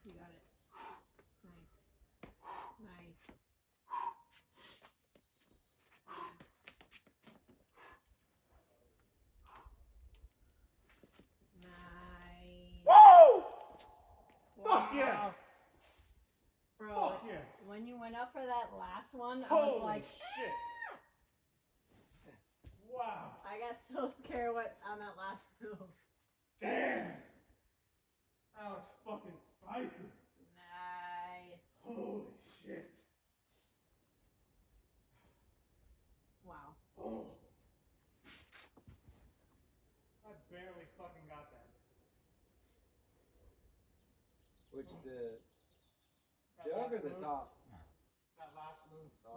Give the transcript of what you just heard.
You got it. Nice. Nice. Nice. Whoa! Wow. Fuck yeah! Bro, Fuck yeah! when you went up for that last one, I Holy was like, shit! Wow! I got so scared on that last move. Damn! That was fucking spicy. Nice. Holy shit! Wow. Oh! I barely fucking got that. Which, the That jug last or the move? top? That last move. Oh,